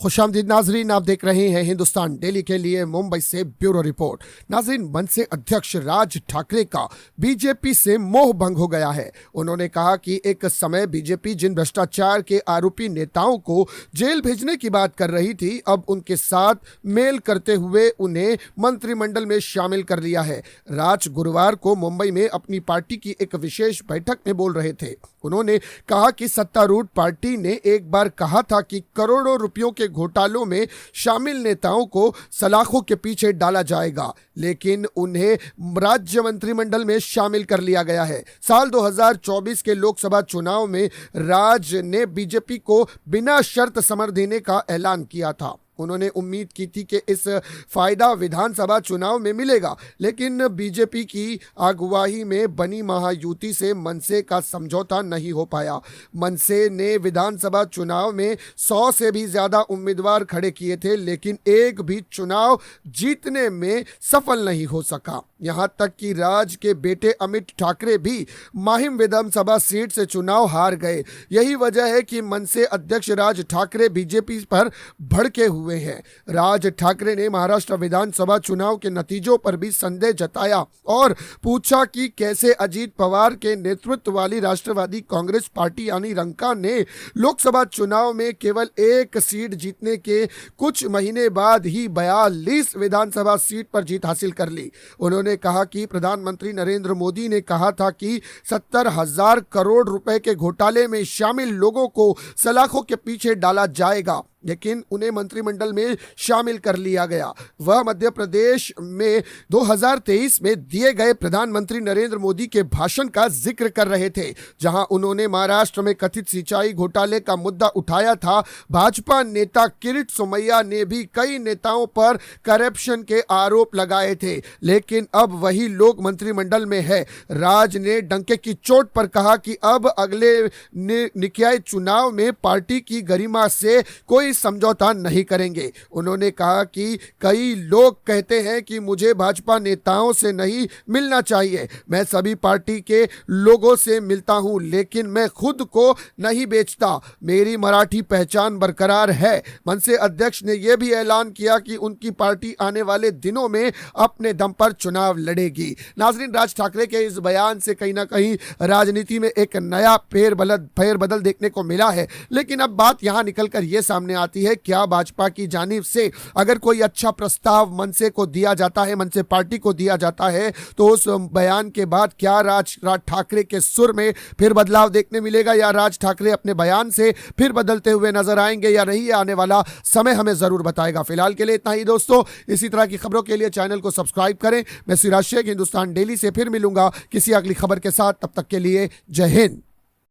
खुशामदीद नाजरीन, आप देख रहे हैं हिंदुस्तान डेली के लिए मुंबई से ब्यूरो रिपोर्ट। नाजरीन, मनसे अध्यक्ष राज ठाकरे का बीजेपी से मोह भंग हो गया है। उन्होंने कहा कि एक समय बीजेपी जिन भ्रष्टाचार के आरोपी नेताओं को जेल भेजने की बात कर रही थी, अब उनके साथ मेल करते हुए उन्हें मंत्रिमंडल में शामिल कर लिया है। राज गुरुवार को मुंबई में अपनी पार्टी की एक विशेष बैठक में बोल रहे थे। उन्होंने कहा कि सत्तारूढ़ पार्टी ने एक बार कहा था कि करोड़ों रुपयों के घोटालों में शामिल नेताओं को सलाखों के पीछे डाला जाएगा, लेकिन उन्हें राज्य मंत्रिमंडल में शामिल कर लिया गया है। साल 2024 के लोकसभा चुनाव में राज ने बीजेपी को बिना शर्त समर्थन देने का ऐलान किया था। उन्होंने उम्मीद की थी कि इस फायदा विधानसभा चुनाव में मिलेगा, लेकिन बीजेपी की अगुवाई में बनी महायुति से मनसे का समझौता नहीं हो पाया। मनसे ने विधानसभा चुनाव में 100 से भी ज्यादा उम्मीदवार खड़े किए थे, लेकिन एक भी चुनाव जीतने में सफल नहीं हो सका। यहां तक कि राज के बेटे अमित ठाकरे भी माहिम विधानसभा सीट से चुनाव हार गए। यही वजह है कि मनसे अध्यक्ष राज ठाकरे बीजेपी पर भड़के हुए हैं। राज ठाकरे ने महाराष्ट्र विधानसभा चुनाव के नतीजों पर भी संदेह जताया और पूछा कि कैसे अजीत पवार के नेतृत्व वाली राष्ट्रवादी कांग्रेस पार्टी यानी रंका ने लोकसभा चुनाव में केवल एक सीट जीतने के कुछ महीने बाद ही 42 विधानसभा सीट पर जीत हासिल कर ली। उन्होंने कहा कि प्रधानमंत्री नरेंद्र मोदी ने कहा था कि 70,000 करोड़ रुपए के घोटाले में शामिल लोगों को सलाखों के पीछे डाला जाएगा, लेकिन उन्हें मंत्रिमंडल में शामिल कर लिया गया। वह मध्य प्रदेश में 2023 में दिए गए प्रधानमंत्री नरेंद्र मोदी के भाषण का जिक्र कर रहे थे, जहां उन्होंने महाराष्ट्र में कथित सिंचाई घोटाले का मुद्दा उठाया था। भाजपा नेता किरीट सोमैया ने भी कई नेताओं पर करप्शन के आरोप लगाए थे, लेकिन अब वही लोग मंत्रिमंडल में है। राज ने डंके की चोट पर कहा कि अब अगले निकाय चुनाव में पार्टी की गरिमा से कोई समझौता नहीं करेंगे। उन्होंने कहा कि कई लोग कहते हैं कि मुझे भाजपा नेताओं से नहीं मिलना चाहिए, मैं सभी पार्टी के लोगों से मिलता हूं, लेकिन मैं खुद को नहीं बेचता, मेरी मराठी पहचान बरकरार है। मनसे अध्यक्ष ने यह भी ऐलान किया कि उनकी पार्टी आने वाले दिनों में अपने दम पर चुनाव लड़ेगी। नाजरीन, राज ठाकरे के इस बयान से कहीं ना कहीं राजनीति में एक नया फेरबदल देखने को मिला है, लेकिन अब बात यहां निकलकर यह सामने आती है, क्या भाजपा की जानिब से अगर कोई अच्छा प्रस्ताव मनसे को दिया जाता है, मनसे पार्टी को दिया जाता है, तो उस बयान के बाद क्या राज ठाकरे के सुर में फिर बदलाव देखने मिलेगा, या राज ठाकरे अपने बयान से फिर बदलते हुए नजर आएंगे या नहीं, आने वाला समय हमें जरूर बताएगा। फिलहाल के लिए इतना ही दोस्तों। इसी तरह की खबरों के लिए चैनल को सब्सक्राइब करें। मैं सिराज शेख हिंदुस्तान डेली से फिर मिलूंगा किसी अगली खबर के साथ। तब तक के लिए जय हिंद।